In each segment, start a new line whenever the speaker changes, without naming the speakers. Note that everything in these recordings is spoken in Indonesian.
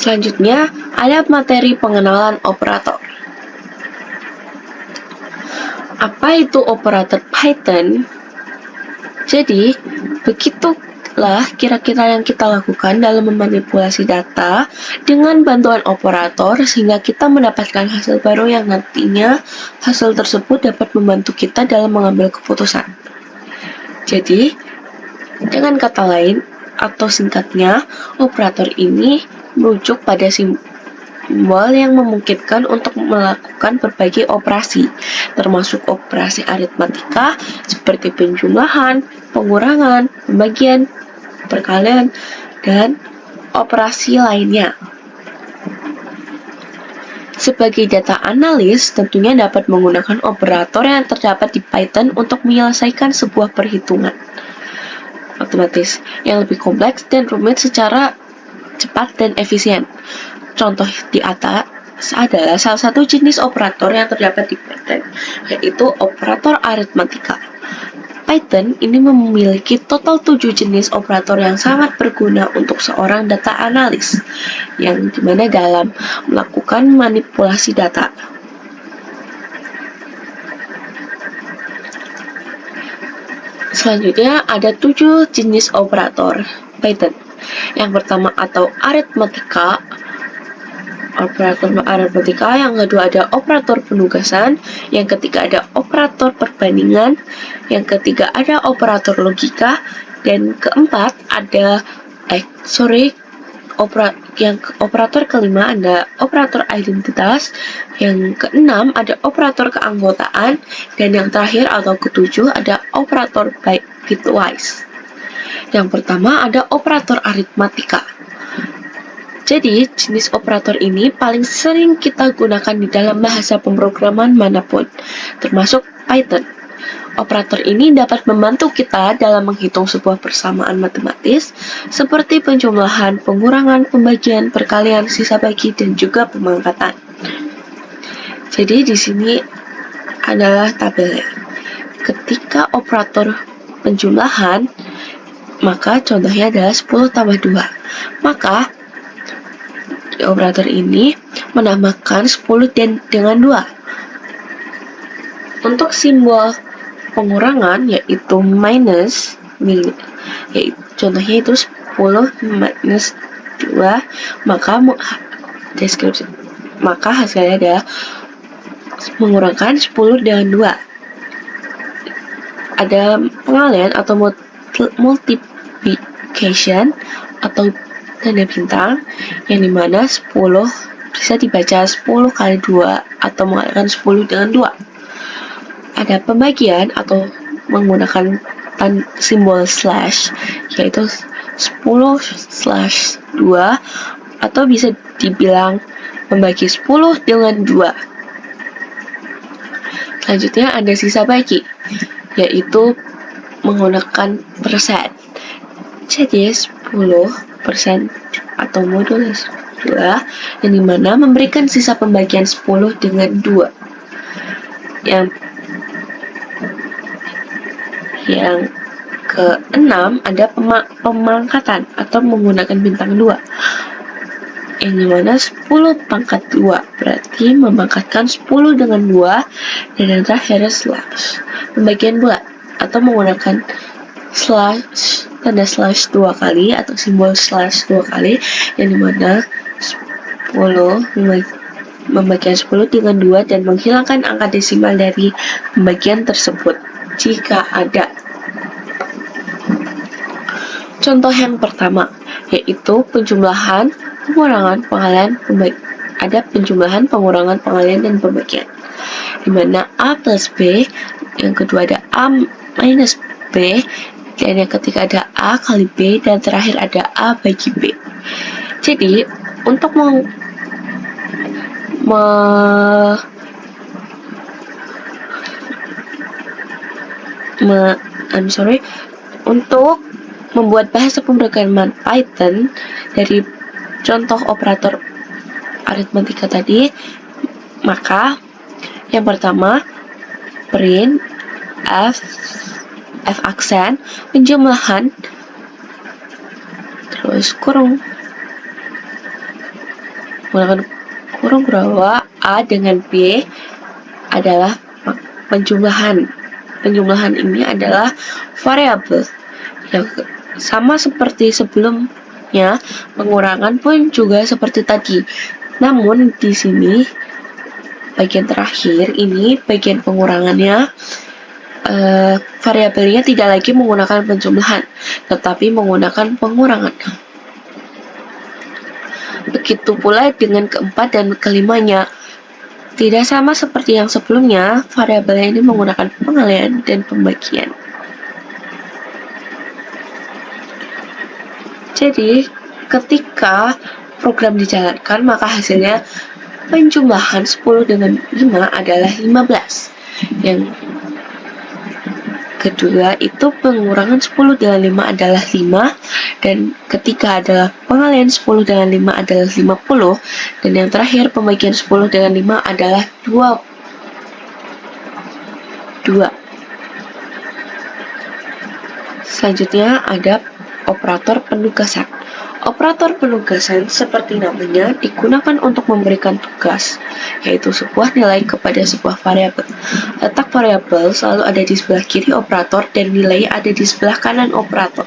Selanjutnya, ada materi pengenalan operator. Apa itu operator Python? Jadi, begitulah kira-kira yang kita lakukan dalam memanipulasi data dengan bantuan operator sehingga kita mendapatkan hasil baru yang nantinya hasil tersebut dapat membantu kita dalam mengambil keputusan. Jadi, dengan kata lain atau singkatnya, operator ini merujuk pada simbol yang memungkinkan untuk melakukan berbagai operasi, termasuk operasi aritmatika seperti penjumlahan, pengurangan, pembagian, perkalian, dan operasi lainnya. Sebagai data analis, tentunya dapat menggunakan operator yang terdapat di Python untuk menyelesaikan sebuah perhitungan otomatis yang lebih kompleks dan rumit secara cepat dan efisien. Contoh di atas adalah salah satu jenis operator yang terdapat di Python, yaitu operator aritmatika. Python ini memiliki total 7 jenis operator yang sangat berguna untuk seorang data analis, yang dimana dalam melakukan manipulasi data. Selanjutnya ada 7 jenis operator Python. Yang pertama atau aritmatika, operator aritmatika. Yang kedua ada operator penugasan. Yang ketiga ada operator perbandingan. Yang ketiga ada operator logika. Dan keempat ada operator kelima ada operator identitas. Yang keenam ada operator keanggotaan. Dan yang terakhir atau ketujuh ada operator bitwise. Yang pertama ada operator aritmatika. Jadi, jenis operator ini paling sering kita gunakan di dalam bahasa pemrograman manapun, termasuk Python. Operator ini dapat membantu kita dalam menghitung sebuah persamaan matematis seperti penjumlahan, pengurangan, pembagian, perkalian, sisa bagi, dan juga pemangkatan. Jadi, di sini adalah tabelnya. Ketika operator penjumlahan, maka contohnya adalah 10 tambah 2. Maka operator ini menambahkan 10 dengan 2. Untuk simbol pengurangan yaitu minus, contohnya itu 10 minus 2, maka hasilnya adalah mengurangkan 10 dengan 2. Ada pengalian atau multiplication atau tanda bintang yang dimana 10 bisa dibaca 10 kali 2 atau mengalihkan 10 dengan 2. Ada pembagian atau menggunakan simbol slash yaitu 10/2 atau bisa dibilang membagi 10 dengan 2. Selanjutnya ada sisa bagi yaitu menggunakan persen. Jadi 10% atau modulus 2 yang dimana memberikan sisa pembagian 10 dengan 2. Yang keenam ada pemangkatan atau menggunakan bintang 2 yang dimana 10 pangkat 2 berarti memangkatkan 10 dengan 2. Dan yang terakhir slash pembagian bulat atau menggunakan tanda slash 2 kali atau simbol slash 2 kali yang dimana 10 membagikan 10 dengan 2 dan menghilangkan angka desimal dari pembagian tersebut jika ada. Contoh yang pertama yaitu penjumlahan, pengurangan, pengalian, ada penjumlahan, pengurangan, pengalian, dan pembagian dimana A plus B, yang kedua ada A minus B, dan yang ketiga ada A kali B, dan terakhir ada A bagi B. Jadi untuk untuk membuat bahasa pemrograman Python dari contoh operator aritmatika tadi, maka yang pertama print f aksen penjumlahan terus kurung menggunakan kurung bahwa A dengan B adalah penjumlahan. Penjumlahan ini adalah variabel yang sama seperti sebelumnya, pengurangan pun juga seperti tadi. Namun di sini bagian terakhir ini bagian pengurangannya, variabelnya tidak lagi menggunakan penjumlahan, tetapi menggunakan pengurangan. Begitu pula dengan keempat dan kelimanya. Tidak sama seperti yang sebelumnya, variabel ini menggunakan pengalihan dan pembagian. Jadi, ketika program dijalankan, maka hasilnya penjumlahan 10 dengan 5 adalah 15. Yang kedua itu pengurangan 10 dengan 5 adalah 5, dan ketiga adalah pengalihan 10 dengan 5 adalah 50, dan yang terakhir pembagian 10 dengan 5 adalah 2. Selanjutnya ada operator penugasan. Operator penugasan seperti namanya digunakan untuk memberikan tugas, yaitu sebuah nilai kepada sebuah variabel. Letak variabel selalu ada di sebelah kiri operator dan nilai ada di sebelah kanan operator.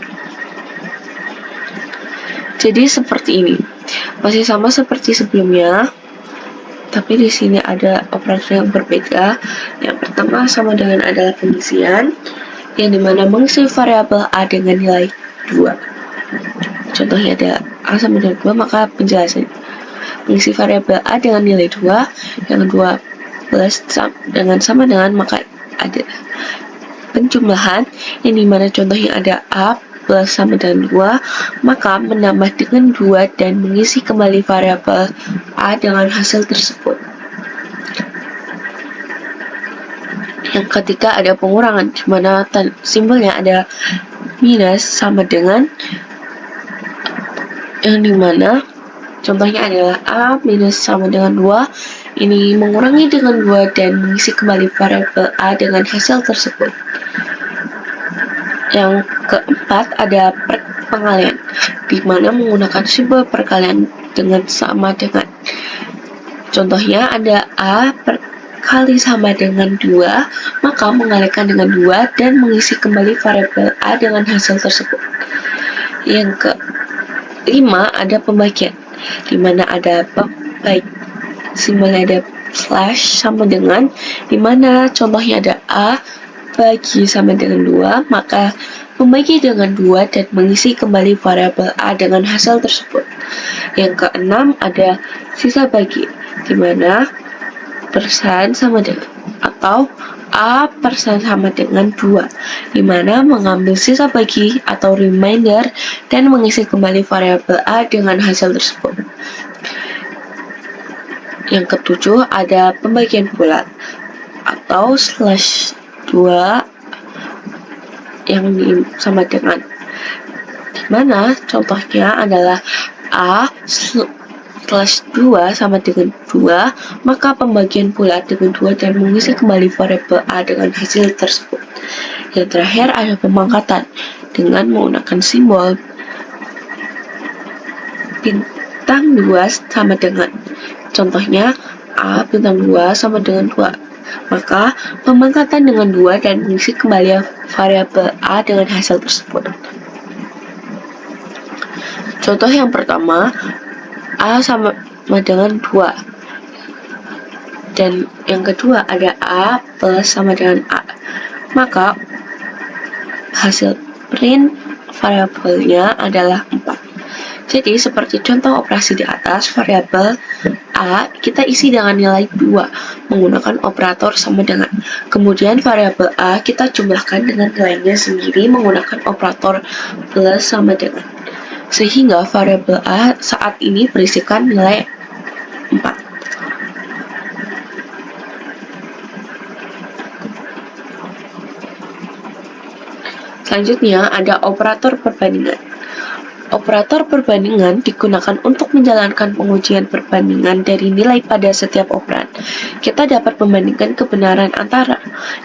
Jadi seperti ini. Masih sama seperti sebelumnya, tapi di sini ada operator yang berbeda. Yang pertama sama dengan adalah pengisian, yang dimana mengisi variabel A dengan nilai 2. Contohnya ada A sama dengan 2, maka penjelasan mengisi variabel A dengan nilai 2, yang 2 plus dengan sama dengan, maka ada penjumlahan, yang dimana contohnya ada A plus sama dengan 2, maka menambah dengan 2 dan mengisi kembali variabel A dengan hasil tersebut. Yang ketiga ada pengurangan, dimana simbolnya ada minus sama dengan, yang dimana contohnya adalah A minus sama dengan 2, ini mengurangi dengan 2 dan mengisi kembali variabel A dengan hasil tersebut. Yang keempat ada pengalihan, dimana menggunakan simbol perkalian dengan sama dengan. Contohnya ada A kali sama dengan 2, maka mengalikan dengan 2 dan mengisi kembali variabel A dengan hasil tersebut. Yang kelima ada pembagian, dimana ada simbolnya ada slash sama dengan, dimana contohnya ada A bagi sama dengan 2, maka membagi dengan 2 dan mengisi kembali variabel A dengan hasil tersebut. Yang keenam ada sisa bagi, dimana persen sama dengan atau A persen sama dengan 2, dimana mengambil sisa bagi atau remainder dan mengisi kembali variabel A dengan hasil tersebut. Yang ketujuh ada pembagian bulat atau slash 2 yang sama dengan, dimana contohnya adalah A slash 2 sama dengan 2, maka pembagian bulat dengan 2 dan mengisi kembali variabel A dengan hasil tersebut. Yang terakhir ada pemangkatan dengan menggunakan simbol bintang 2 sama dengan, contohnya A bintang 2 sama dengan 2, maka pemangkatan dengan 2 dan mengisi kembali variabel A dengan hasil tersebut. Contoh yang pertama, A sama dengan 2, dan yang kedua ada A plus sama dengan A, maka hasil print variabelnya adalah 4. Jadi seperti contoh operasi di atas, variabel A kita isi dengan nilai 2 menggunakan operator sama dengan, kemudian variabel A kita jumlahkan dengan nilainya sendiri menggunakan operator plus sama dengan, sehingga variabel A saat ini berisikan nilai 4. Selanjutnya ada operator perbandingan. Operator perbandingan digunakan untuk menjalankan pengujian perbandingan dari nilai pada setiap operan. Kita dapat membandingkan kebenaran antara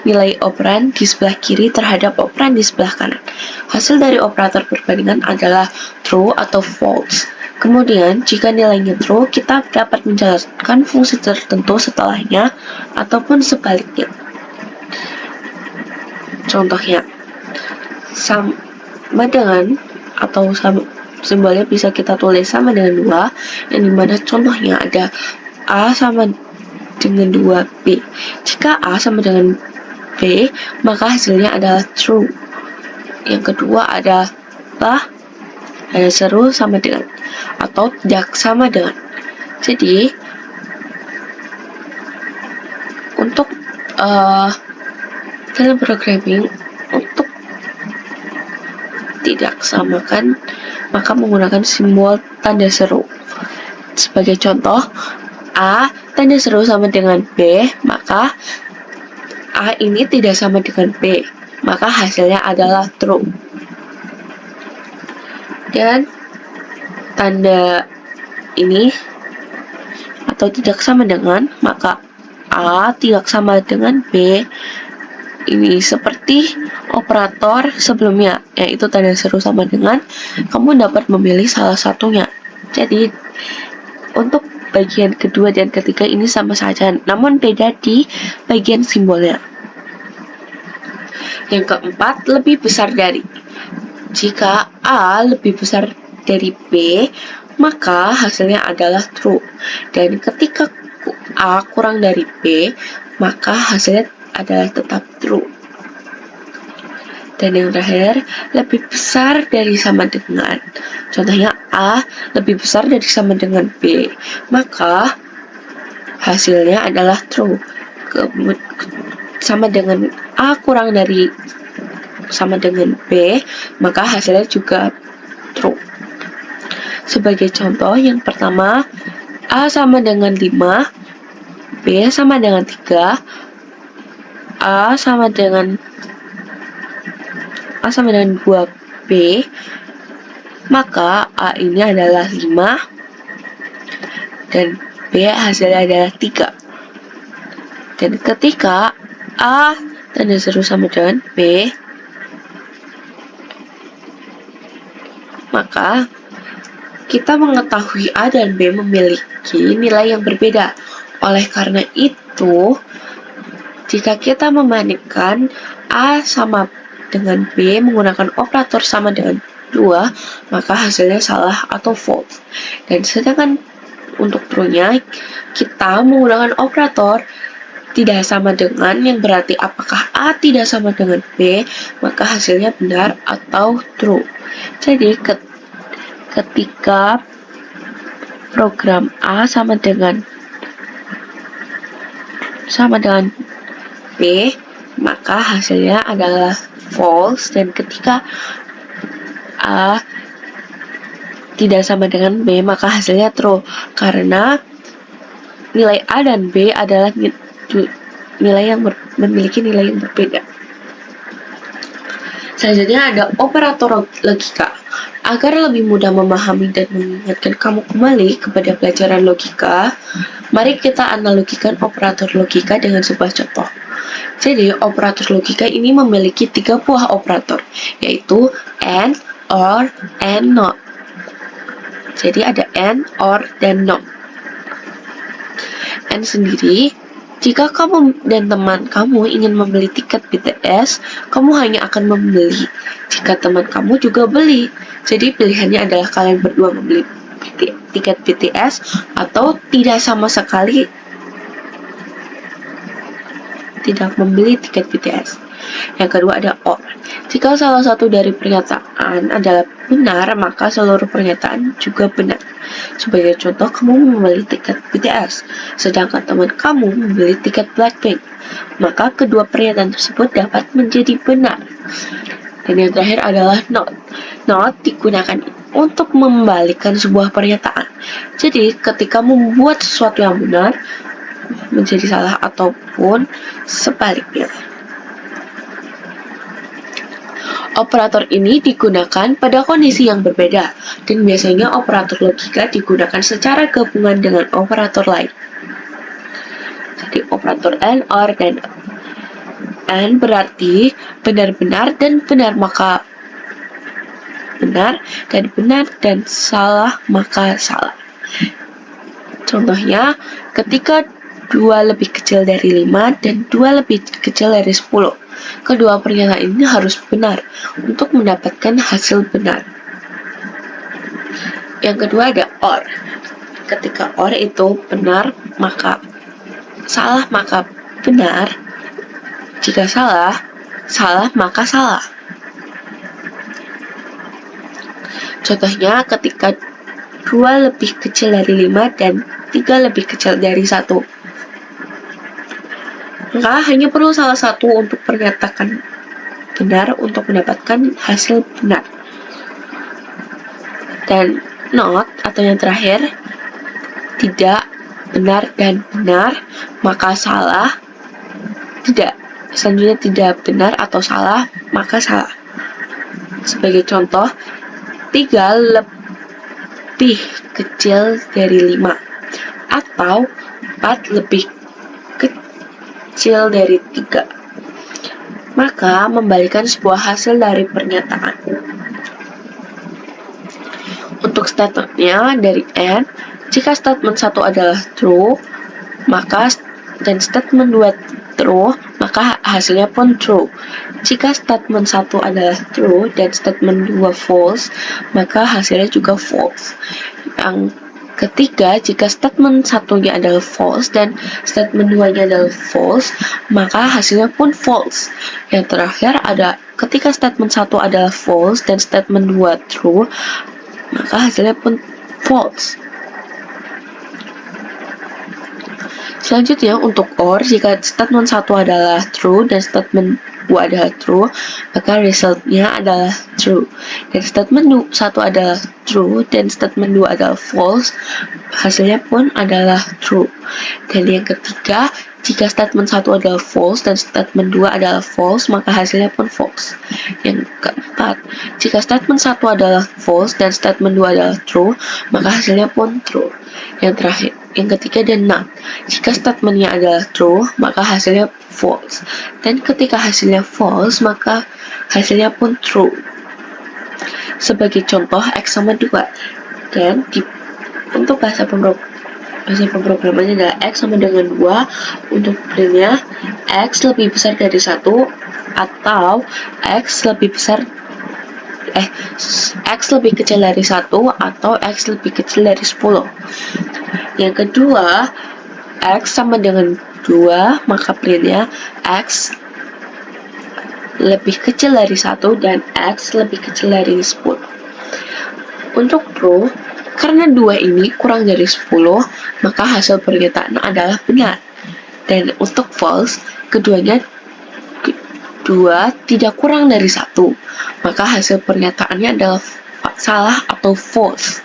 nilai operan di sebelah kiri terhadap operan di sebelah kanan. Hasil dari operator perbandingan adalah true atau false. Kemudian, jika nilainya true, kita dapat menjalankan fungsi tertentu setelahnya ataupun sebaliknya. Contohnya, sama dengan atau sama, simbolnya bisa kita tulis sama dengan 2, yang dimana contohnya ada A sama dengan 2B. Jika A sama dengan B, maka hasilnya adalah true. Yang kedua adalah ada seru sama dengan atau tidak sama dengan. Jadi untuk dalam programming, untuk tidak samakan maka menggunakan simbol tanda seru. Sebagai contoh, A tanda seru sama dengan B, maka A ini tidak sama dengan B, maka hasilnya adalah true. Dan tanda ini atau tidak sama dengan, maka A tidak sama dengan B. Ini seperti operator sebelumnya, yaitu tanda seru sama dengan, kamu dapat memilih salah satunya. Jadi untuk bagian kedua dan ketiga ini sama saja, namun beda di bagian simbolnya. Yang keempat, lebih besar dari. Jika A lebih besar dari B, maka hasilnya adalah true. Dan ketika A kurang dari B, maka hasilnya adalah tetap true. Dan yang terakhir, lebih besar dari sama dengan. Contohnya A lebih besar dari sama dengan B, maka hasilnya adalah true. Sama dengan A kurang dari sama dengan B, maka hasilnya juga true. Sebagai contoh, yang pertama, A sama dengan 5, B sama dengan 3, A sama dengan 2B, maka A ini adalah 5 dan B hasilnya adalah 3. Dan ketika A tanda seru sama dengan B, maka kita mengetahui A dan B memiliki nilai yang berbeda. Oleh karena itu, jika kita membandingkan A sama dengan B menggunakan operator sama dengan 2, maka hasilnya salah atau false. Dan sedangkan untuk true-nya, kita menggunakan operator tidak sama dengan, yang berarti apakah A tidak sama dengan B, maka hasilnya benar atau true. Jadi ketika program A sama dengan B, maka hasilnya adalah false. Dan ketika A tidak sama dengan B, maka hasilnya true, karena nilai A dan B adalah nilai yang memiliki nilai yang berbeda. Selanjutnya ada operator logika. Agar lebih mudah memahami dan mengingatkan kamu kembali kepada pelajaran logika, mari kita analogikan operator logika dengan sebuah contoh. Jadi, operator logika ini memiliki 3 buah operator, yaitu AND, OR, and NOT. Jadi, ada AND, OR, dan NOT. AND sendiri, jika kamu dan teman kamu ingin membeli tiket BTS, kamu hanya akan membeli jika teman kamu juga beli. Jadi pilihannya adalah kalian berdua membeli tiket BTS atau tidak sama sekali tidak membeli tiket BTS. Yang kedua ada OR. Jika salah satu dari pernyataan adalah benar, maka seluruh pernyataan juga benar. Sebagai contoh, kamu membeli tiket BTS, sedangkan teman kamu membeli tiket Blackpink, maka kedua pernyataan tersebut dapat menjadi benar. Dan yang terakhir adalah NOT. NOT digunakan untuk membalikkan sebuah pernyataan. Jadi, ketika membuat sesuatu yang benar menjadi salah ataupun sebaliknya. Operator ini digunakan pada kondisi yang berbeda, dan biasanya operator logika digunakan secara gabungan dengan operator lain. Jadi operator AND, OR, dan AND berarti benar-benar dan benar, maka benar, dan salah maka salah. Contohnya, ketika 2 lebih kecil dari 5 dan 2 lebih kecil dari 10. Kedua pernyataan ini harus benar untuk mendapatkan hasil benar. Yang kedua ada OR. Ketika OR itu benar maka salah maka benar. Jika salah, salah maka salah. Contohnya ketika 2 lebih kecil dari 5 dan 3 lebih kecil dari 1. Maka hanya perlu salah satu untuk pernyataan benar untuk mendapatkan hasil benar. Dan not atau yang terakhir, tidak, benar, dan benar, maka salah, tidak. Selanjutnya tidak benar atau salah, maka salah. Sebagai contoh, 3 lebih kecil dari 5 atau 4 lebih kecil dari 3. Maka membalikan sebuah hasil dari pernyataan. Untuk statementnya dari N, jika statement 1 adalah true, dan statement 2 true, maka hasilnya pun true. Jika statement 1 adalah true dan statement 2 false, maka hasilnya juga false. Yang ketiga, jika statement 1-nya adalah false dan statement 2-nya adalah false, maka hasilnya pun false. Yang terakhir ada ketika statement 1 adalah false dan statement 2 true, maka hasilnya pun false. Selanjutnya untuk OR, jika statement 1 adalah true dan statement 2 adalah true, maka resultnya adalah true. Dan statement 1 adalah true dan statement 2 adalah false, hasilnya pun adalah true. Dan yang ketiga, jika statement 1 adalah false dan statement 2 adalah false, maka hasilnya pun false. Yang keempat, jika statement 1 adalah false dan statement 2 adalah true, maka hasilnya pun true. Yang terakhir, yang ketiga dan not. Jika statementnya adalah true, maka hasilnya false. Dan ketika hasilnya false, maka hasilnya pun true. Sebagai contoh, X sama 2. Dan untuk bahasa pemrogramannya adalah X sama dengan 2. Untuk printnya, X lebih besar dari 1 atau X lebih kecil dari 1 atau X lebih kecil dari 10. Yang kedua, X sama dengan 2, maka printnya X lebih kecil dari 1 dan X lebih kecil dari 10. Untuk true, karena 2 ini kurang dari 10, maka hasil pernyataan adalah benar. Dan untuk false, keduanya 2 tidak kurang dari 1, maka hasil pernyataannya adalah salah atau false.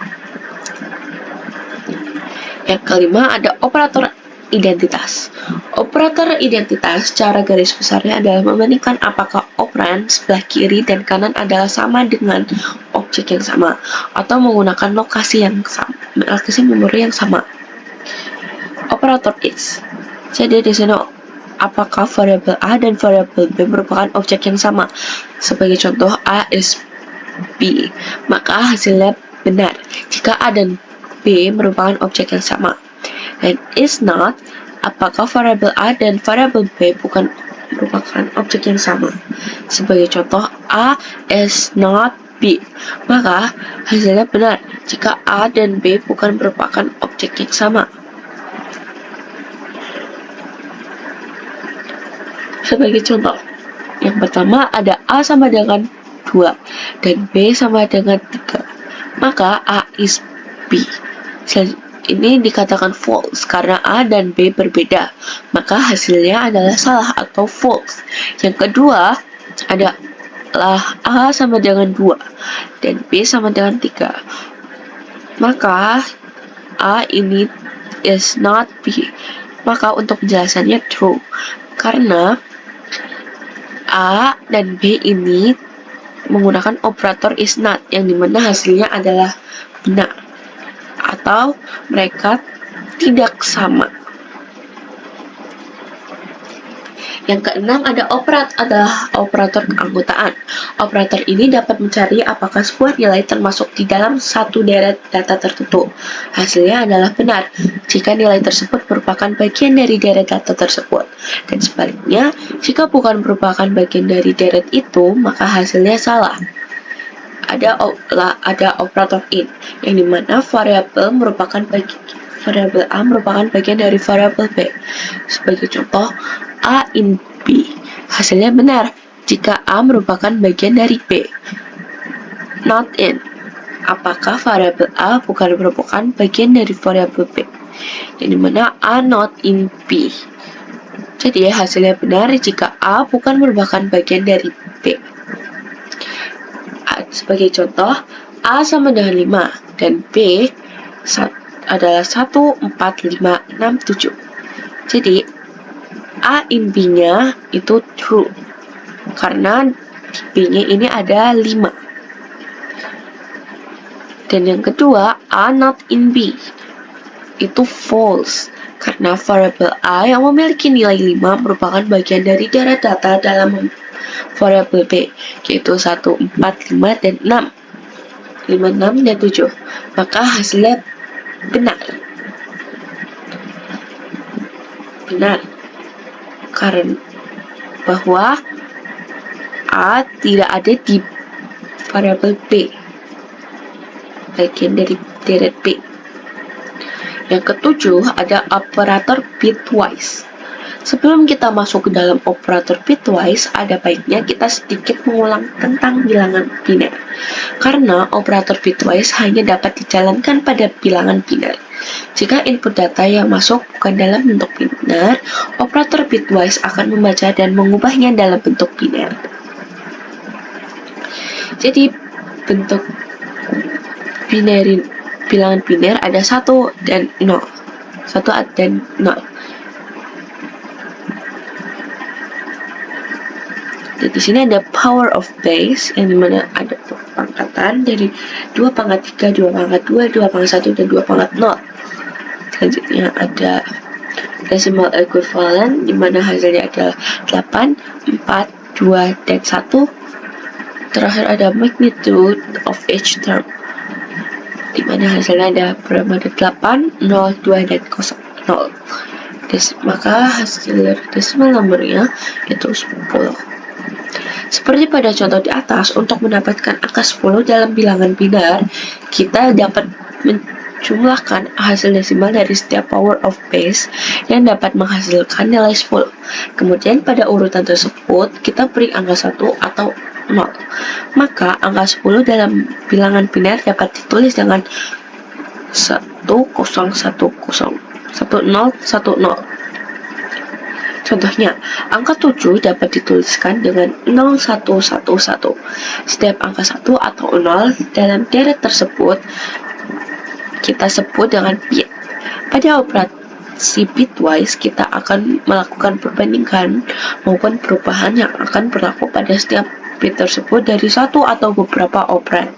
Yang kelima ada operator identitas. Operator identitas cara garis besarnya adalah membandingkan apakah operan sebelah kiri dan kanan adalah sama dengan objek yang sama atau menggunakan lokasi memori yang sama. Operator is. Jadi di sini apakah variabel A dan variabel B merupakan objek yang sama? Sebagai contoh, A is B, maka hasilnya benar jika A dan B merupakan objek yang sama. Dan is not, apakah variabel A dan variabel B bukan merupakan objek yang sama. Sebagai contoh, A is not B, maka hasilnya benar jika A dan B bukan merupakan objek yang sama. Sebagai contoh, yang pertama ada A sama dengan 2 dan B sama dengan 3, maka A is B. Ini dikatakan false karena A dan B berbeda, maka hasilnya adalah salah atau false. Yang kedua adalah A sama dengan 2 dan B sama dengan 3, maka A ini is not B. Maka untuk penjelasannya true karena A dan B ini menggunakan operator is not yang dimana hasilnya adalah benar atau mereka tidak sama. Yang keenam adalah operator keanggotaan. Operator ini dapat mencari apakah sebuah nilai termasuk di dalam satu deret data tertentu. Hasilnya adalah benar jika nilai tersebut merupakan bagian dari deret data tersebut. Dan sebaliknya, jika bukan merupakan bagian dari deret itu, maka hasilnya salah. Ada operator in, yang dimana variabel A merupakan bagian dari variabel B. Sebagai contoh, A in B. Hasilnya benar jika A merupakan bagian dari B. Not in. Apakah variabel A bukan merupakan bagian dari variabel B? Yang dimana A not in B. Jadi hasilnya benar jika A bukan merupakan bagian dari B. Sebagai contoh, A sama dengan 5 dan B adalah 1, 4, 5, 6, 7. Jadi A in B-nya itu true karena B-nya ini ada 5. Dan yang kedua, A not in B itu false karena variabel A yang memiliki nilai 5 merupakan bagian dari deret data dalam variabel B, yaitu 1, 4, 5, dan 6. 5, 6, dan 7. Maka hasilnya benar. Benar. Karena bahwa A tidak ada di variabel B, bagian dari deret B. Yang ketujuh ada operator bitwise. Sebelum kita masuk ke dalam operator bitwise, ada baiknya kita sedikit mengulang tentang bilangan biner. Karena operator bitwise hanya dapat dijalankan pada bilangan biner. Jika input data yang masuk bukan dalam bentuk biner, operator bitwise akan membaca dan mengubahnya dalam bentuk biner. Jadi bentuk bilangan biner ada 1 dan 0. 1 dan 0. Jadi di sini ada power of base yang dimana ada pangkatan dari 2 pangkat 3, 2 pangkat 2, 2 pangkat 1, dan 2 pangkat 0. Selanjutnya ada decimal equivalent dimana hasilnya adalah 8, 4, 2, dan 1. Terakhir ada magnitude of each term dimana hasilnya ada berapa? 8, 0, 2, dan 0. Maka hasil decimal nomornya itu 10. Seperti pada contoh di atas, untuk mendapatkan angka 10 dalam bilangan biner, kita dapat menjumlahkan hasil desimal dari setiap power of base yang dapat menghasilkan nilai 10. Kemudian pada urutan tersebut, kita beri angka 1 atau 0. Maka angka 10 dalam bilangan biner dapat ditulis dengan 1010, 1010. Contohnya, angka 7 dapat dituliskan dengan 0111. Setiap angka 1 atau 0 dalam deret tersebut kita sebut dengan bit. Pada operasi bitwise, kita akan melakukan perbandingan maupun perubahan yang akan berlaku pada setiap bit tersebut dari satu atau beberapa operan.